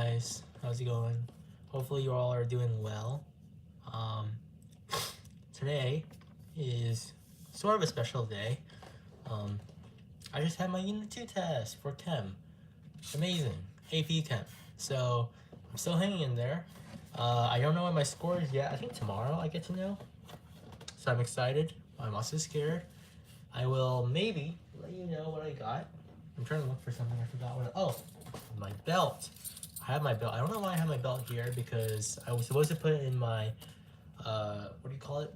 guys, how's it going? Hopefully you all are doing well. Um, Today is sort of a special day. Um, I just had my Unit 2 test for Chem. Amazing. AP Chem. So I'm still hanging in there. I don't know what my score is yet. I think tomorrow I get to know. So I'm excited. I'm also scared. I will maybe let you know what I got. I'm trying to look for something. I forgot what. Oh, my belt. I have my belt. I don't know why I have my belt here because I was supposed to put it in my what do you call it?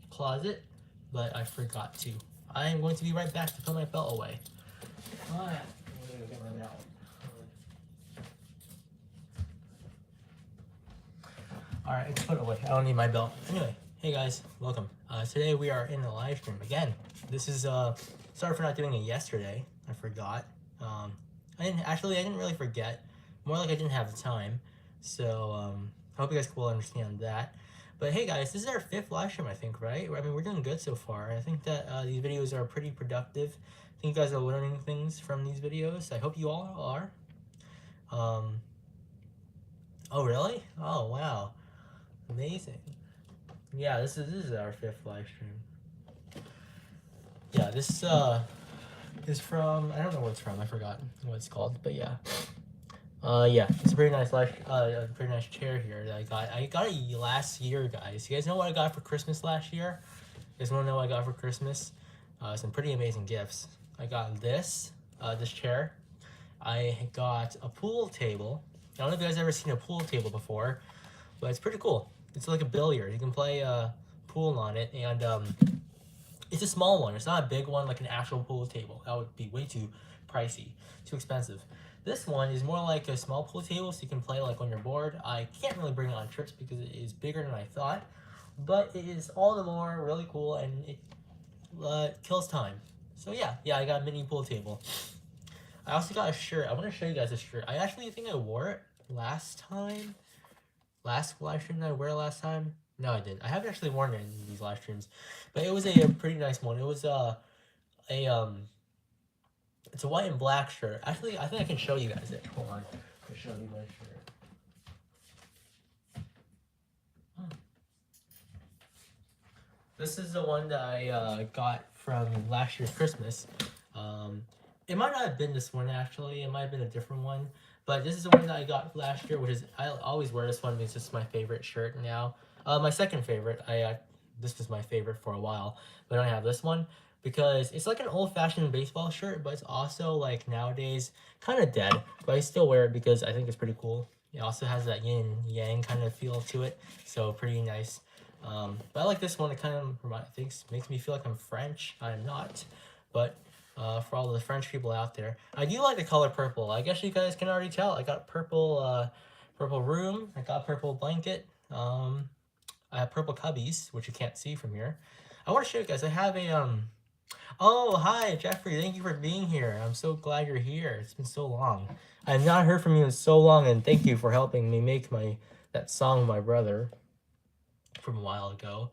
Closet, but I forgot to. I am going to be right back to put my belt away. Alright, I'm gonna get my belt. Alright, it's put away. I don't need my belt. Anyway, hey guys, welcome. Today we are in a live stream again. This is sorry for not doing it yesterday. I forgot. I didn't really forget. More like I didn't have the time. So I hope you guys will understand that. But hey guys, this is our 5th live stream, I think, right? I mean, we're doing good so far. I think that these videos are pretty productive. I think you guys are learning things from these videos. I hope you all are. Oh really? Oh wow. Amazing. Yeah, this is our 5th live stream. Yeah, this is from, I don't know where it's from, I forgot what it's called, but yeah. Yeah, it's a pretty nice pretty nice chair here that I got. I got it last year, guys. You guys know what I got for Christmas last year? You guys want to know what I got for Christmas? Some pretty amazing gifts. I got this chair. I got a pool table. I don't know if you guys ever seen a pool table before, but it's pretty cool. It's like a billiard. You can play pool on it, and it's a small one. It's not a big one like an actual pool table. That would be way too pricey, too expensive. This one is more like a small pool table, so you can play like when you're bored. I can't really bring it on trips because it is bigger than I thought, but it is all the more really cool and it kills time. So yeah, I got a mini pool table. I also got a shirt. I want to show you guys a shirt. I actually think I wore it last time. Last live stream that I wear last time? No, I didn't. I haven't actually worn it in these live streams, but it was a pretty nice one. It was it's a white and black shirt. Actually, I think I can show you guys it. Hold on. I'll show you my shirt. This is the one that I got from last year's Christmas. It might not have been this one, actually. It might have been a different one. But this is the one that I got last year, which is, I always wear this one because it's my favorite shirt now. My second favorite. This was my favorite for a while. But I have this one because it's like an old-fashioned baseball shirt, but it's also like nowadays kind of dead, but I still wear it because I think it's pretty cool. It also has that yin yang kind of feel to it, so pretty nice. But I like this one. It kind of makes me feel like I'm French. I'm not, but for all the French people out there, I do like the color purple. I guess you guys can already tell. I got purple room. I got purple blanket. I have purple cubbies, which you can't see from here. I want to show you guys. I have a Oh, hi, Jeffrey. Thank you for being here. I'm so glad you're here. It's been so long. I have not heard from you in so long, and thank you for helping me make that song with my brother from a while ago.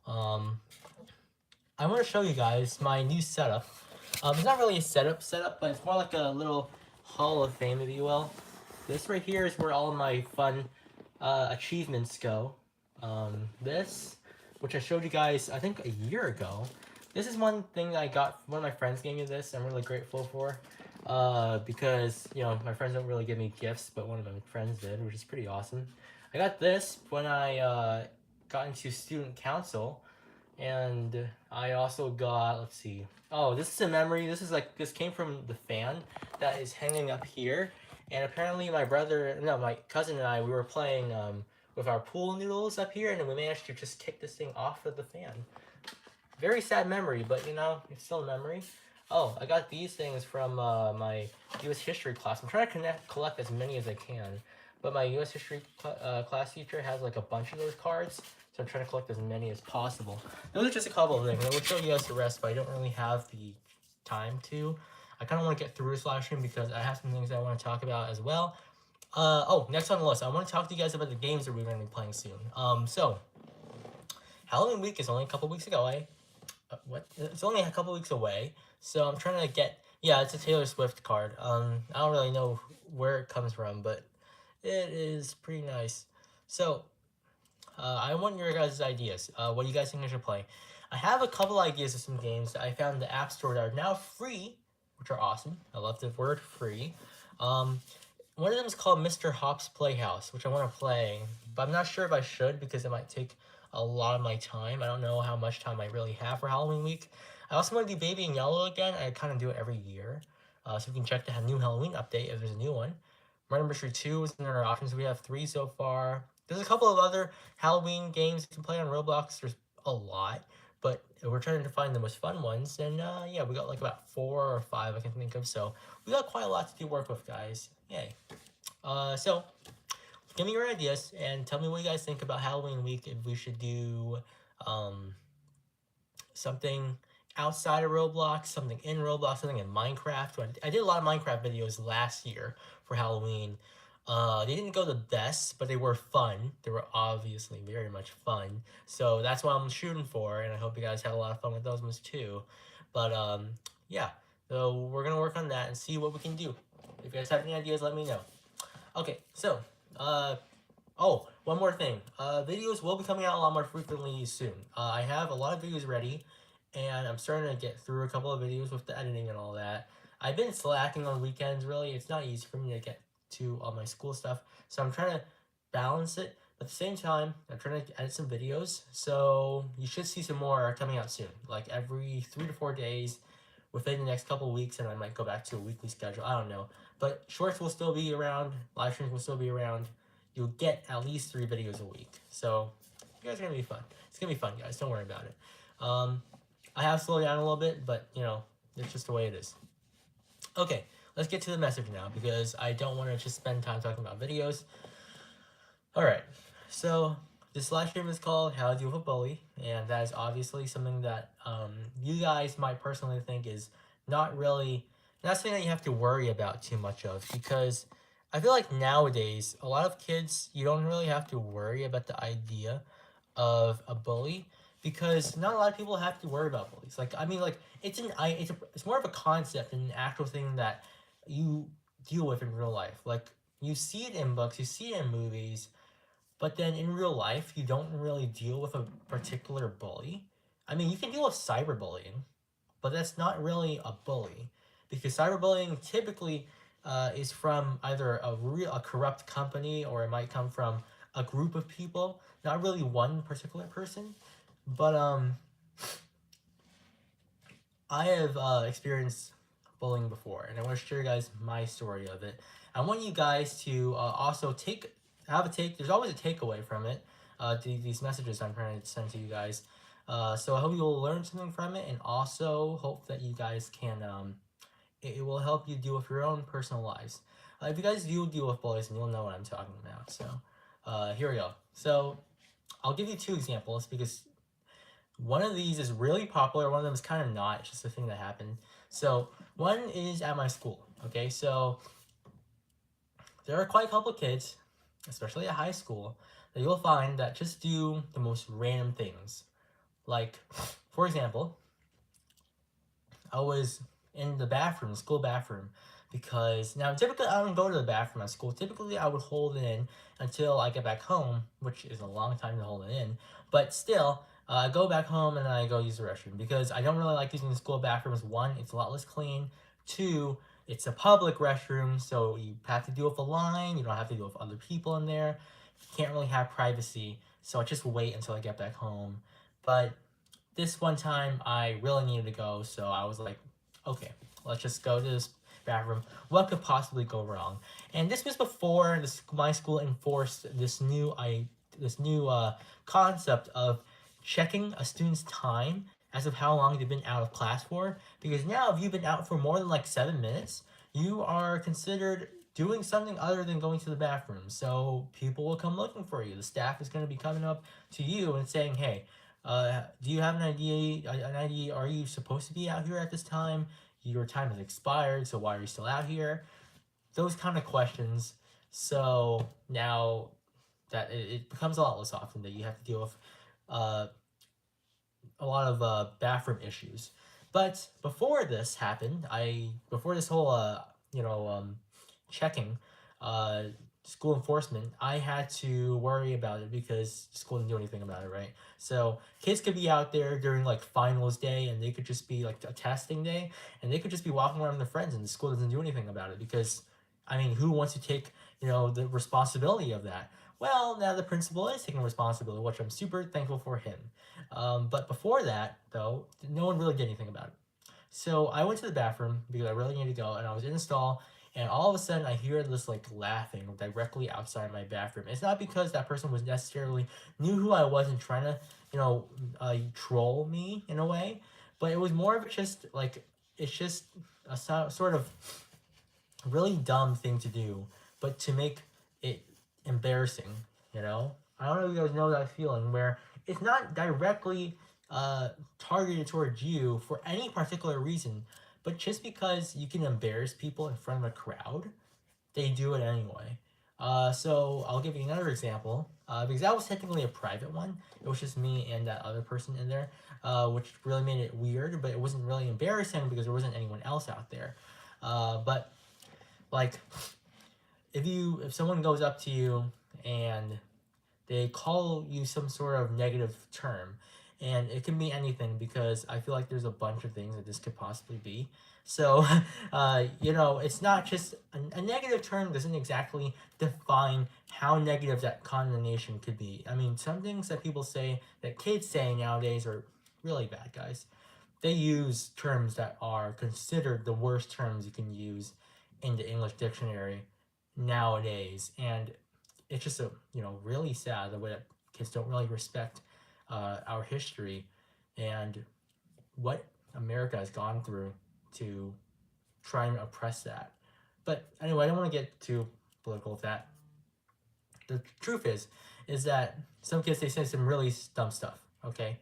I want to show you guys my new setup. It's not really a setup, but it's more like a little hall of fame, if you will. This right here is where all of my fun achievements go. This, which I showed you guys, I think a year ago. This is one thing that I got. One of my friends gave me this. I'm really grateful for, because my friends don't really give me gifts, but one of my friends did, which is pretty awesome. I got this when I got into student council, and I also got, let's see. Oh, this is a memory. This came from the fan that is hanging up here, and apparently my cousin and I, we were playing with our pool noodles up here, and then we managed to just kick this thing off of the fan. Very sad memory, but it's still a memory. Oh, I got these things from my U.S. history class. I'm trying to collect as many as I can, but my U.S. history class teacher has like a bunch of those cards, so I'm trying to collect as many as possible. Those are just a couple of things. I will show you guys the rest, but I don't really have the time to. I kind of want to get through this live stream because I have some things I want to talk about as well. Next on the list, I want to talk to you guys about the games that we're going to be playing soon. So Halloween week is only a couple weeks away. It's only a couple weeks away, so I'm trying to get. Yeah, it's a Taylor Swift card. I don't really know where it comes from, but It is pretty nice. So, I want your guys' ideas. What do you guys think I should play? I have a couple ideas of some games that I found in the App Store that are now free, which are awesome. I love the word free. Um, One of them is called Mr. Hop's Playhouse, which I want to play, but I'm not sure if I should because it might take a lot of my time. I don't know how much time I really have for Halloween week. I also want to do Baby in Yellow again. I kind of do it every year. So we can check the new Halloween update if there's a new one. Murder Mystery 2 is in our options. We have 3 so far. There's a couple of other Halloween games you can play on Roblox. There's a lot, but we're trying to find the most fun ones. And yeah, we got like about 4 or 5 I can think of. So we got quite a lot to do work with, guys. Yay. So give me your ideas and tell me what you guys think about Halloween week. If we should do um, something outside of Roblox, something in Roblox, something in Minecraft. I did a lot of Minecraft videos last year for Halloween. They didn't go the best, but they were fun. They were obviously very much fun. So that's what I'm shooting for, and I hope you guys had a lot of fun with those ones too. But yeah, so we're gonna work on that and see what we can do. If you guys have any ideas, let me know. Okay, so oh, one more thing. Videos will be coming out a lot more frequently soon. I have a lot of videos ready, and I'm starting to get through a couple of videos with the editing and all that. I've been slacking on weekends, really. It's not easy for me to get to all my school stuff, so I'm trying to balance it. But at the same time, I'm trying to edit some videos, so you should see some more coming out soon, like every 3 to 4 days within the next couple of weeks, and I might go back to a weekly schedule. I don't know. But shorts will still be around, live streams will still be around. You'll get at least 3 videos a week. So you guys are gonna be fun. It's gonna be fun, guys. Don't worry about it. I have slowed down a little bit, but you know, it's just the way it is. Okay, let's get to the message now because I don't want to just spend time talking about videos. All right, so this live stream is called How to Deal with a Bully, and that is obviously something that you guys might personally think is not really, not something that you have to worry about too much of, because I feel like nowadays, a lot of kids, you don't really have to worry about the idea of a bully, because not a lot of people have to worry about bullies. Like, I mean, like, it's more of a concept than an actual thing that you deal with in real life. Like, you see it in books, you see it in movies, but then in real life, you don't really deal with a particular bully. I mean, you can deal with cyberbullying, but that's not really a bully, because cyberbullying typically is from either a corrupt company, or it might come from a group of people, not really one particular person. But I have experienced bullying before, and I want to share you guys my story of it. I want you guys to also There's always a takeaway from it. These messages I'm trying to send to you guys. So I hope you will learn something from it, and also hope that you guys can. It will help you deal with your own personal lives. If you guys do deal with bullies, and you'll know what I'm talking about. So here we go. So I'll give you 2 examples because one of these is really popular, one of them is kind of not. It's just a thing that happened. So one is at my school. Okay, so there are quite a couple of kids, especially at high school, that you'll find that just do the most random things. Like, for example, I was in the bathroom, school bathroom, because now typically I don't go to the bathroom at school. Typically I would hold it in until I get back home, which is a long time to hold it in. But still, I go back home and then I go use the restroom because I don't really like using the school bathrooms. 1, it's a lot less clean. 2, it's a public restroom, so you have to deal with a line. You don't have to deal with other people in there. You can't really have privacy. So I just wait until I get back home. But this one time I really needed to go, so I was like, okay, let's just go to this bathroom. What could possibly go wrong? And this was before my school enforced this new concept of checking a student's time as of how long they've been out of class for. Because now, if you've been out for more than like 7 minutes, you are considered doing something other than going to the bathroom. So people will come looking for you. The staff is going to be coming up to you and saying, hey, do you have an idea? Are you supposed to be out here at this time? Your time has expired, so why are you still out here? Those kind of questions. So now that it becomes a lot less often that you have to deal with a lot of bathroom issues. But before this happened, before this whole checking, uh, school enforcement, I had to worry about it because school didn't do anything about it, right? So kids could be out there during like finals day, and they could just be like a testing day, and they could just be walking around with their friends, and the school doesn't do anything about it because, I mean, who wants to take, the responsibility of that? Well, now the principal is taking responsibility, which I'm super thankful for him. But before that, though, no one really did anything about it. So I went to the bathroom because I really needed to go, and I was in the stall, and all of a sudden I hear this like laughing directly outside my bathroom. It's not because that person was necessarily knew who I was and trying to, troll me in a way, but it was more of just like it's just a sort of really dumb thing to do, but to make it embarrassing, I don't know if you guys know that feeling where it's not directly targeted towards you for any particular reason, but just because you can embarrass people in front of a crowd, they do it anyway. So I'll give you another example, because that was technically a private one. It was just me and that other person in there, which really made it weird, but it wasn't really embarrassing because there wasn't anyone else out there. But like, if someone goes up to you and they call you some sort of negative term, and it can be anything because I feel like there's a bunch of things that this could possibly be. So, it's not just a negative term doesn't exactly define how negative that condemnation could be. I mean, some things that people say, that kids say nowadays, are really bad, guys. They use terms that are considered the worst terms you can use in the English dictionary nowadays, and it's just really sad the way that kids don't really respect our history and what America has gone through to try and oppress that. But anyway, I don't want to get too political with that. The truth is that some kids, they say some really dumb stuff, okay?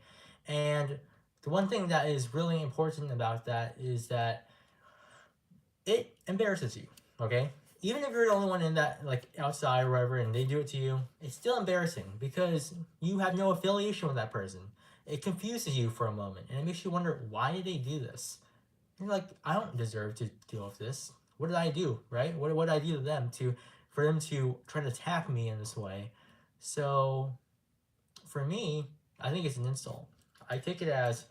And the one thing that is really important about that is that it embarrasses you, okay? Even if you're the only one in that, like, outside or whatever, and they do it to you, it's still embarrassing because you have no affiliation with that person. It confuses you for a moment, and it makes you wonder, why did they do this? And you're like, I don't deserve to deal with this. What did I do, right? What did I do to them for them to try to attack me in this way? So, for me, I think it's an insult. I take it as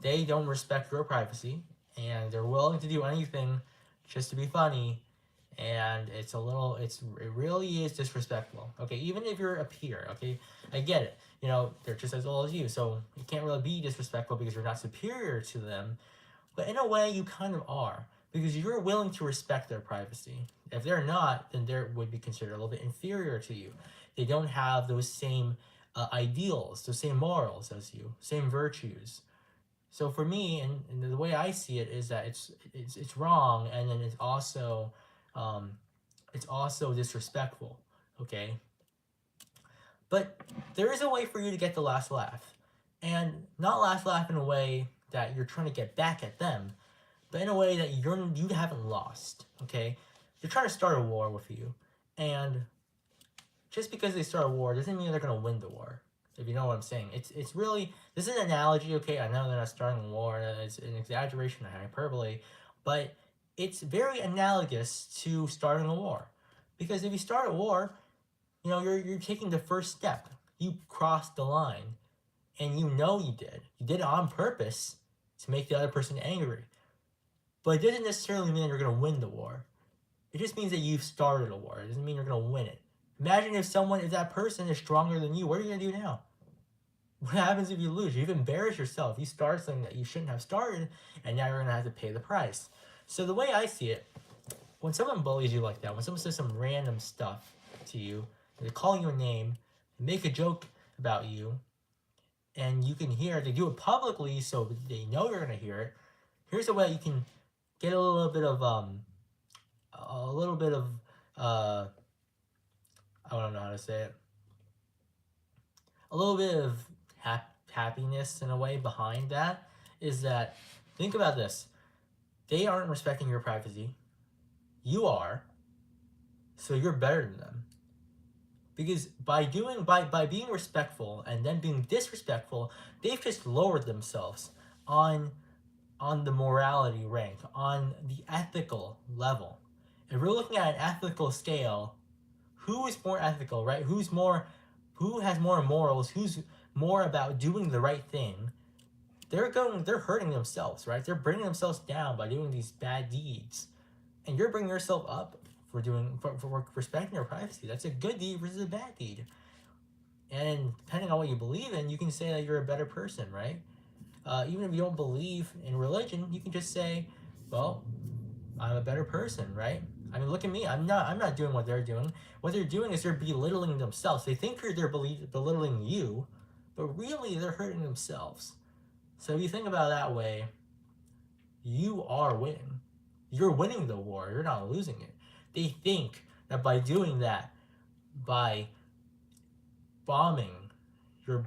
they don't respect your privacy, and they're willing to do anything just to be funny, and it really is disrespectful. Okay, even if you're a peer, okay, I get it. They're just as old as you, so you can't really be disrespectful because you're not superior to them. But in a way, you kind of are because you're willing to respect their privacy. If they're not, then they would be considered a little bit inferior to you. They don't have those same ideals, those same morals as you, same virtues. So for me, and the way I see it is that it's wrong, and then it's also disrespectful. Okay, but there is a way for you to get the last laugh, and not last laugh in a way that you're trying to get back at them, but in a way that you haven't lost. Okay, they're trying to start a war with you, and just because they start a war doesn't mean they're gonna win the war. If you know what I'm saying, it's really, this is an analogy. Okay, I know they're not starting a war, and it's an exaggeration, a hyperbole, but it's very analogous to starting a war, because if you start a war, you're taking the first step. You crossed the line, and you did. You did it on purpose to make the other person angry, but it doesn't necessarily mean you're gonna win the war. It just means that you've started a war. It doesn't mean you're gonna win it. Imagine if that person is stronger than you. What are you gonna do now? What happens if you lose? You've embarrassed yourself. You started something that you shouldn't have started, and now you're going to have to pay the price. So the way I see it, when someone bullies you like that, when someone says some random stuff to you, they call you a name, make a joke about you, and you can hear it, they do it publicly so they know you're going to hear it, here's a way you can get a little bit of, I don't know how to say it, a little bit of happiness in a way behind that, is that, think about this. They aren't respecting your privacy. You are. So you're better than them. Because by being respectful and then being disrespectful, they've just lowered themselves on the morality rank, on the ethical level. If we're looking at an ethical scale, who is more ethical, right? Who has more morals, who's more about doing the right thing, they're hurting themselves, right? They're bringing themselves down by doing these bad deeds. And you're bringing yourself up for respecting your privacy. That's a good deed versus a bad deed. And depending on what you believe in, you can say that you're a better person, right? Even if you don't believe in religion, you can just say, well, I'm a better person, right? I mean, look at me. I'm not doing what they're doing. What they're doing is they're belittling themselves. They think they're belittling you, but really they're hurting themselves. So if you think about it that way, you are winning. You're winning the war. You're not losing it. They think that by doing that, by bombing your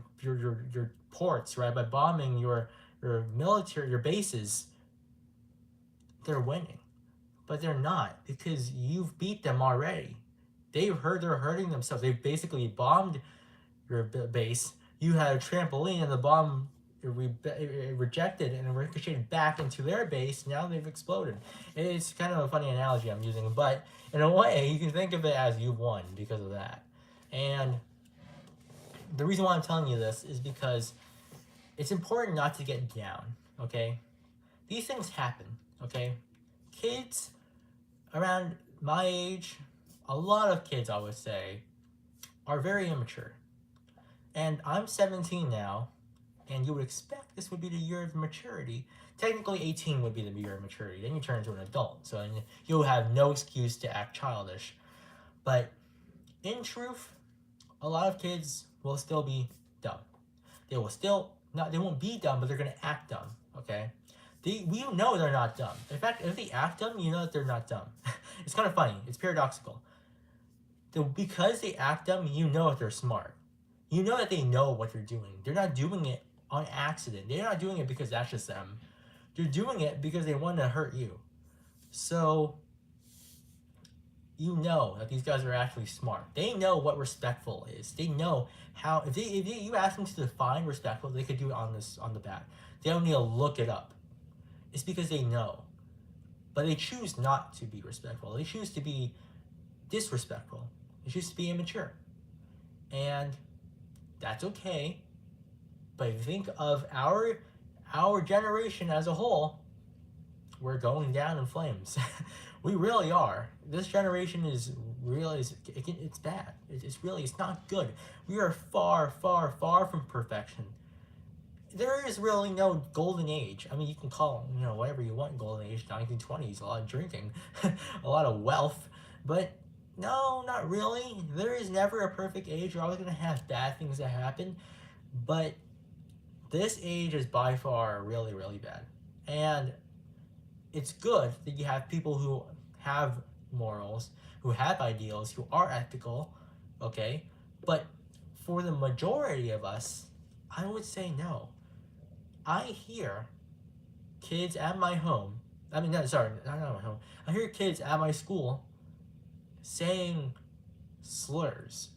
ports, right? By bombing your military, your bases, they're winning. But they're not, because you've beat them already. They're hurting themselves. They've basically bombed your base. You had a trampoline and the bomb rejected and ricocheted back into their base. Now they've exploded. It's kind of a funny analogy I'm using, but in a way, you can think of it as you won because of that. And the reason why I'm telling you this is because it's important not to get down, okay? These things happen, okay? Kids around my age, a lot of kids, I would say, are very immature. And I'm 17 now, and you would expect this would be the year of maturity. Technically, 18 would be the year of maturity. Then you turn into an adult, so you'll have no excuse to act childish. But in truth, a lot of kids will still be dumb. They won't be dumb, but they're gonna act dumb, okay? We know they're not dumb. In fact, if they act dumb, you know that they're not dumb. It's kind of funny. It's paradoxical. Because they act dumb, you know that they're smart. You know that they know what they're doing. They're not doing it on accident. They're not doing it because that's just them. They're doing it because they want to hurt you. So you know that these guys are actually smart. They know what respectful is. They know how. If you ask them to define respectful, they could do it on the bat. They don't need to look it up. It's because they know. But they choose not to be respectful. They choose to be disrespectful. They choose to be immature. And that's okay. But if you think of our generation as a whole, we're going down in flames. We really are. This generation is really, it's bad. It's not good. We are far, far, far from perfection. There is really no golden age. I mean, you can call it, whatever you want golden age, 1920s, a lot of drinking, a lot of wealth, but no, not really. There is never a perfect age. You're always going to have bad things that happen, but this age is by far really, really bad. And it's good that you have people who have morals, who have ideals, who are ethical, okay? But for the majority of us, I would say no. I hear kids at my home, not my home. I hear kids at my school saying slurs.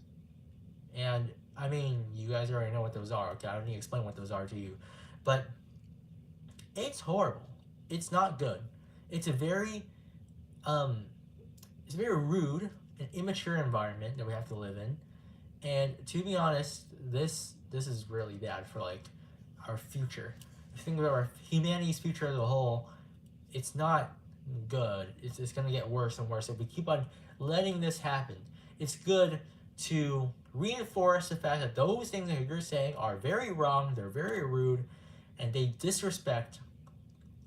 And I mean, you guys already know what those are, okay? I don't need to explain what those are to you. But it's horrible. It's not good. It's a very rude and immature environment that we have to live in. And to be honest, this is really bad for our future. If you think about humanity's future as a whole, it's not good. It's going to get worse and worse if we keep on letting this happen. It's good to reinforce the fact that those things that you're saying are very wrong, they're very rude, and they disrespect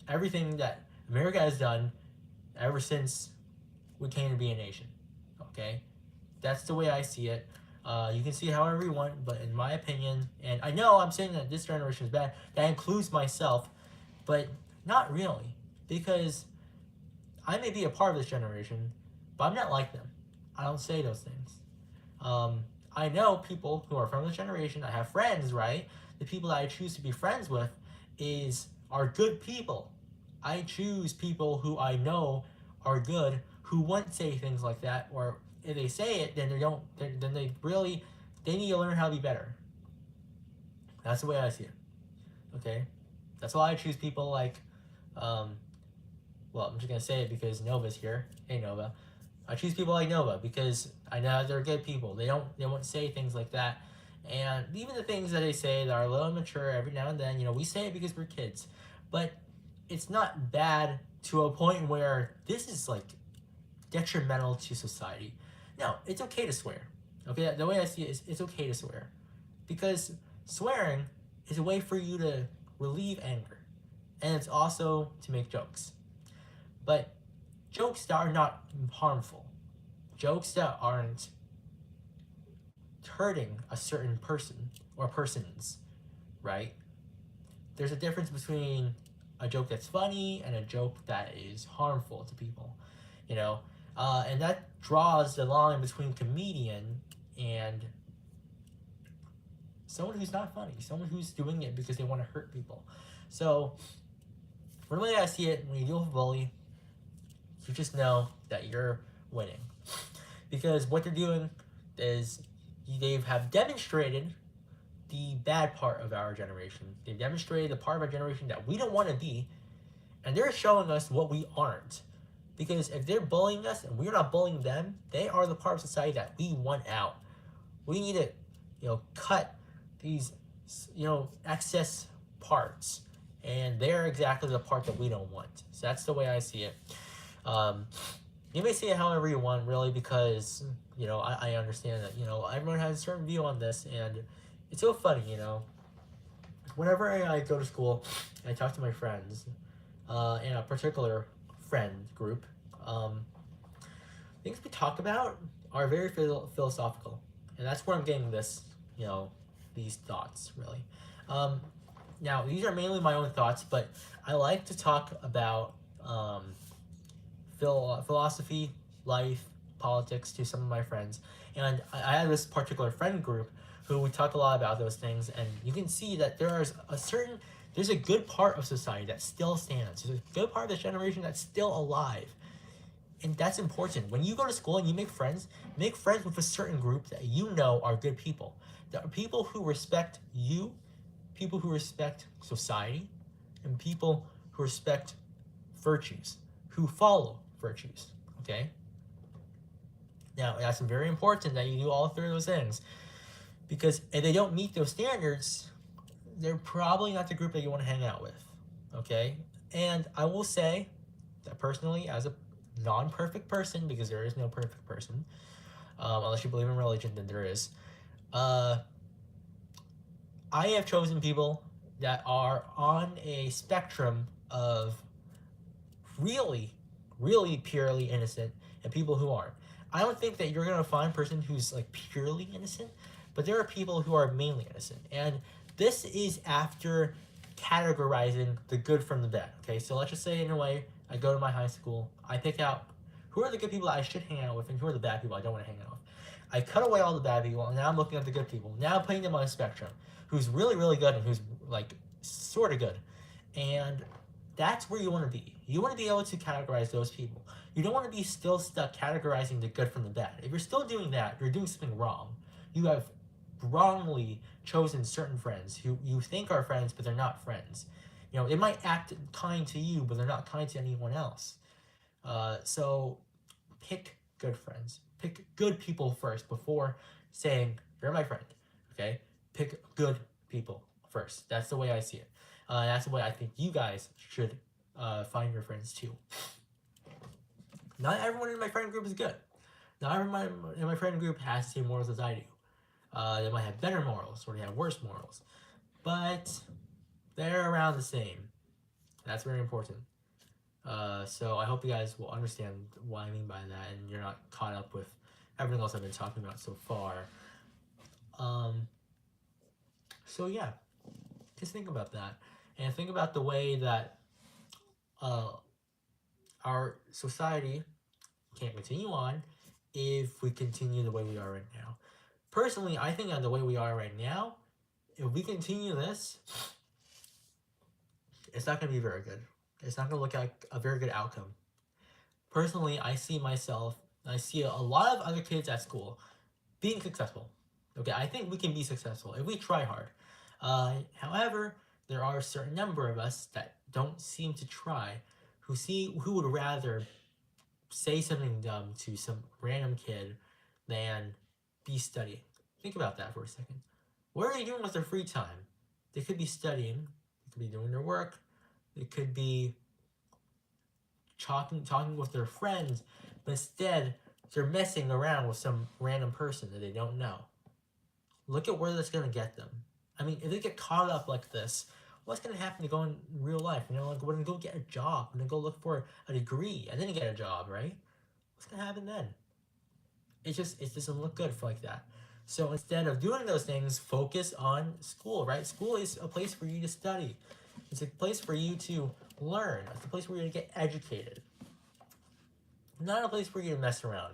everything that America has done ever since we came to be a nation. Okay? That's the way I see it. You can see it however you want, but in my opinion, and I know I'm saying that this generation is bad, that includes myself, but not really, because I may be a part of this generation, but I'm not like them. I don't say those things. I know people who are from this generation. I have friends, right? The people that I choose to be friends with are good people. I choose people who I know are good, who wouldn't say things like that, or if they say it, then they need to learn how to be better. That's the way I see it. Okay? That's why I choose people I'm just gonna say it because Nova's here. Hey Nova. I choose people like Nova because I know they're good people. They won't say things like that. And even the things that they say that are a little immature every now and then, we say it because we're kids. But it's not bad to a point where this is like detrimental to society. Now, it's okay to swear. Okay, the way I see it is it's okay to swear. Because swearing is a way for you to relieve anger. And it's also to make jokes. But jokes that are not harmful, jokes that aren't hurting a certain person or persons, right? There's a difference between a joke that's funny and a joke that is harmful to people, you know? And that draws the line between comedian and someone who's not funny, someone who's doing it because they want to hurt people. So, from the way I see it, when you deal with a bully, you just know that you're winning. Because what they're doing is they have demonstrated the bad part of our generation. They've demonstrated the part of our generation that we don't want to be, and they're showing us what we aren't. Because if they're bullying us and we're not bullying them, they are the part of society that we want out. We need to, cut these, excess parts, and they're exactly the part that we don't want. So that's the way I see it. You may see it however you want, really, because, I understand that, everyone has a certain view on this, and it's so funny, Whenever I go to school, and I talk to my friends, in a particular friend group, things we talk about are very philosophical, and that's where I'm getting this, these thoughts, really. Now, these are mainly my own thoughts, but I like to talk about philosophy, life, politics to some of my friends. And I have this particular friend group who we talk a lot about those things, and you can see that there's a good part of society that still stands. There's a good part of this generation that's still alive. And that's important. When you go to school and you make friends with a certain group that you know are good people. That are people who respect you, people who respect society, and people who respect virtues, who follow virtues, okay? Now, that's very important that you do all three of those things, because if they don't meet those standards, they're probably not the group that you want to hang out with, okay? And I will say that personally, as a non-perfect person, because there is no perfect person, unless you believe in religion, then there is, I have chosen people that are on a spectrum of really, really purely innocent and people who aren't. I don't think that you're going to find a person who's like purely innocent, but there are people who are mainly innocent. And this is after categorizing the good from the bad. Okay, so let's just say in a way, I go to my high school, I pick out who are the good people I should hang out with and who are the bad people I don't want to hang out with. I cut away all the bad people, and now I'm looking at the good people. Now I'm putting them on a spectrum. Who's really, really good and who's like sort of good. And that's where you want to be. You want to be able to categorize those people. You don't want to be still stuck categorizing the good from the bad. If you're still doing that, you're doing something wrong. You have wrongly chosen certain friends who you think are friends, but they're not friends. They might act kind to you, but they're not kind to anyone else. So pick good friends. Pick good people first before saying, you're my friend, okay? Pick good people first. That's the way I see it. That's the way I think you guys should find your friends too. Not everyone in my friend group is good. Not everyone in my friend group has the same morals as I do. They might have better morals or they have worse morals. But they're around the same. That's very important. So I hope you guys will understand what I mean by that and you're not caught up with everything else I've been talking about so far. So yeah, just think about that. And think about the way that our society can't continue on if we continue the way we are right now. Personally, I think that the way we are right now, if we continue this, it's not going to be very good. It's not going to look like a very good outcome. Personally, I see a lot of other kids at school being successful. Okay, I think we can be successful if we try hard. However, there are a certain number of us that don't seem to try, who would rather say something dumb to some random kid than be studying. Think about that for a second. What are they doing with their free time? They could be studying, they could be doing their work, they could be talking with their friends, but instead they're messing around with some random person that they don't know. Look at where that's gonna get them. I mean, if they get caught up like this, what's gonna happen to go in real life? You know, like when they go get a job, when they go look for a degree and then get a job, right? What's gonna happen then? It doesn't look good for like that. So instead of doing those things, focus on school, right? School is a place for you to study. It's a place for you to learn. It's a place for you to get educated. Not a place for you to mess around.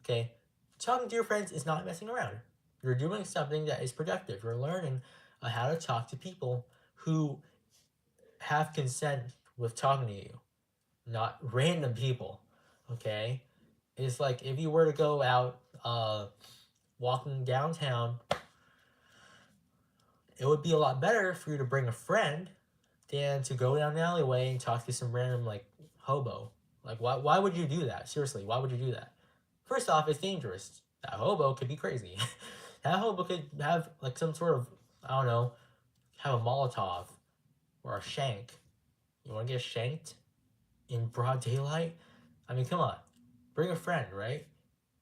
Okay? Talking to your friends is not messing around. You're doing something that is productive. You're learning how to talk to people who have consent with talking to you, not random people. Okay? It's like if you were to go out walking downtown, it would be a lot better for you to bring a friend than to go down an alleyway and talk to some random like hobo. Like why would you do that? Seriously, why would you do that? First off, it's dangerous. That hobo could be crazy. That hobo could have like some sort of, I don't know, have a Molotov or a shank. You want to get shanked in broad daylight? I mean, come on. Bring a friend, right?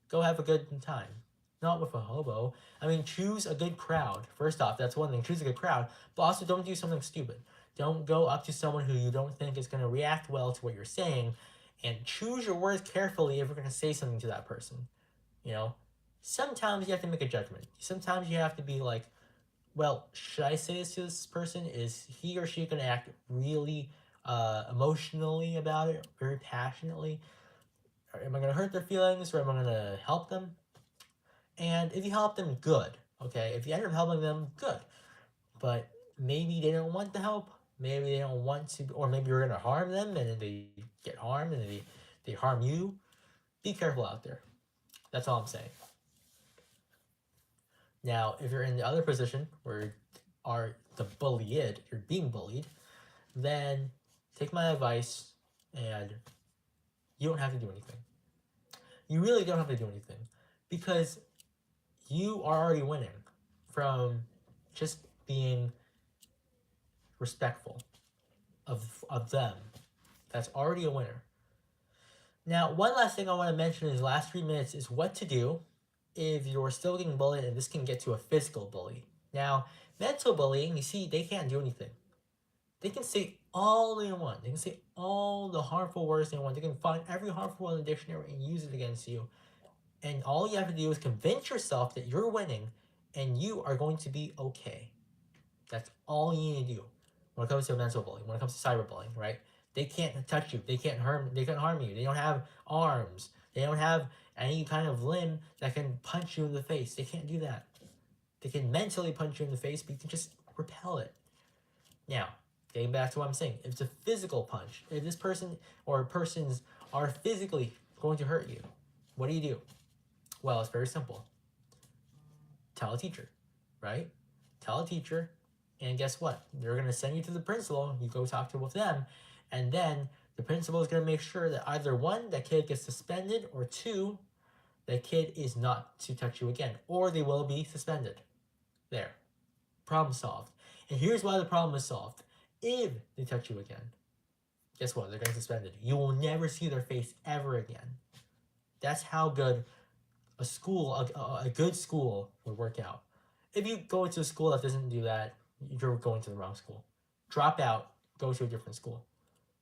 Go have a good time. Not with a hobo. I mean, choose a good crowd. First off, that's one thing. Choose a good crowd. But also, don't do something stupid. Don't go up to someone who you don't think is going to react well to what you're saying. And choose your words carefully if you're going to say something to that person. You know? Sometimes you have to make a judgment. Sometimes you have to be like, well, should I say this to this person? Is he or she going to act really emotionally about it, very passionately? Or am I going to hurt their feelings, or am I going to help them? And if you help them, good. Okay, if you end up helping them, good. But maybe they don't want the help. Maybe they don't want to, or maybe you're going to harm them and then they get harmed and they harm you. Be careful out there. That's all I'm saying. Now, if you're in the other position where you are the bullied, you're being bullied, then take my advice and you don't have to do anything. You really don't have to do anything because you are already winning from just being respectful of them. That's already a winner. Now, one last thing I want to mention in the last 3 minutes is what to do if you're still getting bullied and this can get to a physical bully. Now, mental bullying, you see, they can't do anything. They can say all they want. They can say all the harmful words they want. They can find every harmful word in the dictionary and use it against you. And all you have to do is convince yourself that you're winning and you are going to be okay. That's all you need to do when it comes to mental bullying, when it comes to cyberbullying, right? They can't touch you. They can't harm you. They don't have arms. They don't have any kind of limb that can punch you in the face. They can't do that. They can mentally punch you in the face, but you can just repel it. Now, getting back to what I'm saying, if it's a physical punch, if this person or persons are physically going to hurt you, what do? Well, it's very simple. Tell a teacher, right? Tell a teacher, and guess what? They're going to send you to the principal. You go talk to with them, and then the principal is going to make sure that either one, that kid gets suspended, or two, that kid is not to touch you again, or they will be suspended. There. Problem solved. And here's why the problem is solved. If they touch you again, guess what? They're getting suspended. You will never see their face ever again. That's how good a good school would work out. If you go to a school that doesn't do that, you're going to the wrong school. Drop out, go to a different school.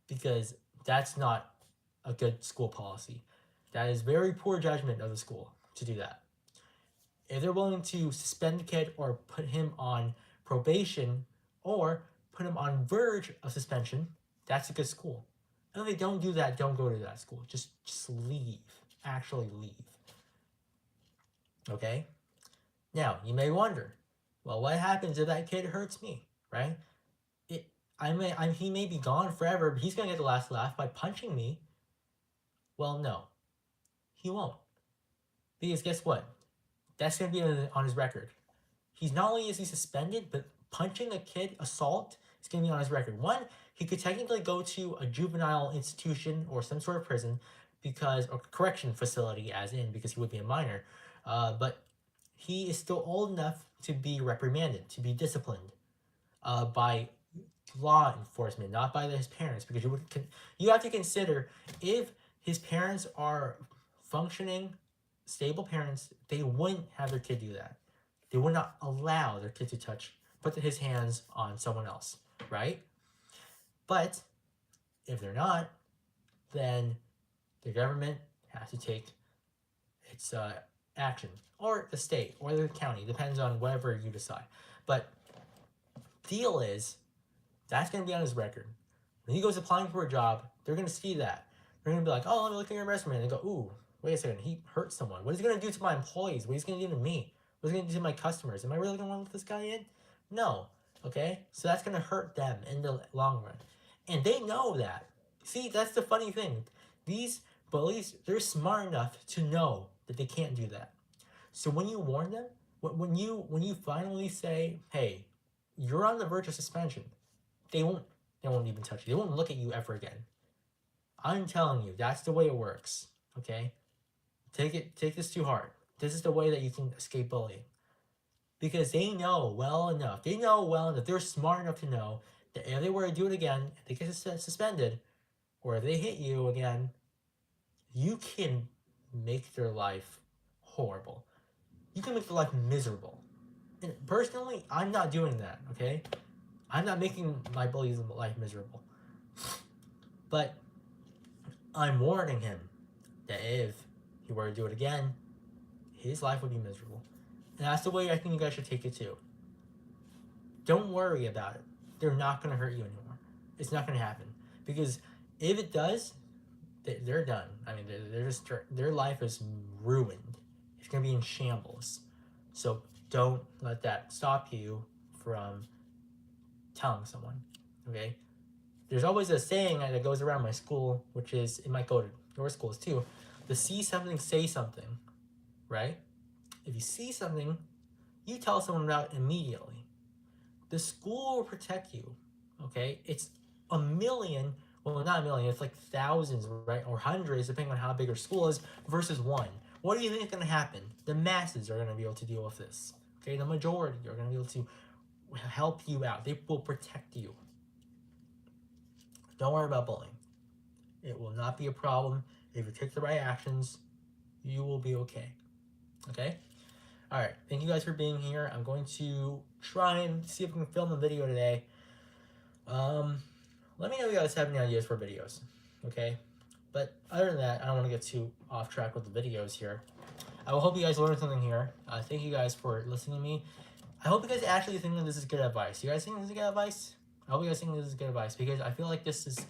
Because that's not a good school policy. That is very poor judgment of the school to do that. If they're willing to suspend the kid or put him on probation or put him on verge of suspension, that's a good school. And if they don't do that, don't go to that school. Just leave. Actually leave. Okay? Now, you may wonder, well, what happens if that kid hurts me, right? He may be gone forever, but he's going to get the last laugh by punching me. Well, no. He won't. Because guess what? That's going to be on his record. He's not only is he suspended, but punching a kid, assault, is going to be on his record. One, he could technically go to a juvenile institution or some sort of prison, because, or correction facility as in, because he would be a minor, but he is still old enough to be reprimanded, to be disciplined by law enforcement, not by his parents, because you have to consider if his parents are functioning, stable parents, they wouldn't have their kid do that. They would not allow their kid to put his hands on someone else, right? But if they're not, then the government has to take its action, or the state, or the county, depends on whatever you decide. But deal is, that's going to be on his record. When he goes applying for a job, they're going to see that. They're going to be like, oh, let me look at your resume. And they go, ooh, wait a second, he hurt someone. What is he going to do to my employees? What is he going to do to me? What is he going to do to my customers? Am I really going to want to let this guy in? No. Okay? So that's going to hurt them in the long run. And they know that. See, that's the funny thing. These bullies, they're smart enough to know that they can't do that. So when you warn them, when you finally say, hey, you're on the verge of suspension, they won't even touch you. They won't look at you ever again. I'm telling you, that's the way it works. Okay? Take this to heart. This is the way that you can escape bullying. Because they know well enough. They're smart enough to know that if they were to do it again, if they get suspended, or if they hit you again, you can make their life horrible. You can make their life miserable. And personally, I'm not doing that, okay? I'm not making my bully's life miserable. But I'm warning him that if he were to do it again, his life would be miserable. And that's the way I think you guys should take it too. Don't worry about it. They're not going to hurt you anymore. It's not going to happen. Because if it does, they're done. I mean, their life is ruined. It's going to be in shambles. So don't let that stop you from telling someone, okay? There's always a saying that goes around my school, which is, it might go to your schools too, to see something, say something, right? If you see something, you tell someone about it immediately. The school will protect you, okay? It's a million, well, not a million, it's like thousands, right? Or hundreds, depending on how big your school is, versus one. What do you think is going to happen? The masses are going to be able to deal with this, okay? The majority are going to be able to help you out. They will protect you. Don't worry about bullying. It will not be a problem. If you take the right actions, you will be okay. Okay? Alright, thank you guys for being here. I'm going to try and see if we can film a video today. Let me know if you guys have any ideas for videos. Okay? But other than that, I don't want to get too off track with the videos here. I hope you guys learned something here. Thank you guys for listening to me. I hope you guys actually think that this is good advice. You guys think this is good advice? I hope you guys think this is good advice, because I feel like this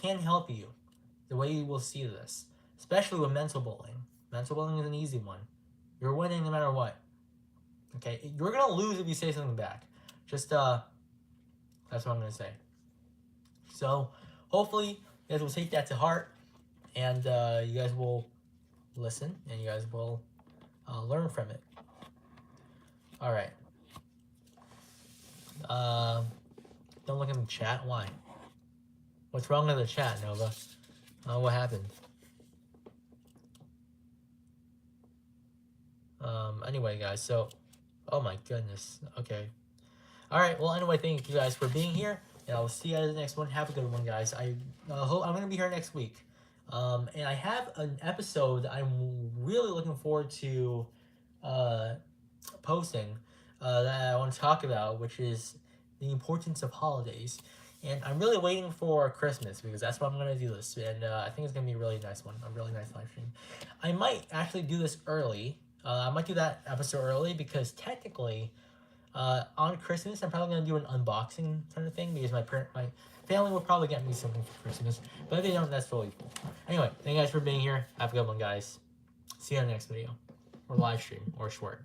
can help you the way you will see this, especially with mental bullying. Mental bullying is an easy one. You're winning no matter what. Okay, you're gonna lose if you say something back. Just that's what I'm gonna say. So hopefully you guys will take that to heart, and you guys will listen, and you guys will learn from it. All right. Don't look in the chat. Why? What's wrong with the chat, Nova? What happened? Anyway, guys, so, oh my goodness. Okay. All right. Well, anyway, thank you guys for being here, and I'll see you guys in the next one. Have a good one, guys. I hope I'm gonna be here next week. And I have an episode that I'm really looking forward to posting that I want to talk about, which is the importance of holidays. And I'm really waiting for Christmas, because that's when I'm going to do this. And I think it's going to be a really nice one, a really nice live stream. I might actually do this early. I might do that episode early, because technically on Christmas, I'm probably going to do an unboxing kind of thing, because my family will probably get me something for Christmas. But if they don't, that's really cool. Anyway, thank you guys for being here. Have a good one, guys. See you on the next video, or live stream, or short.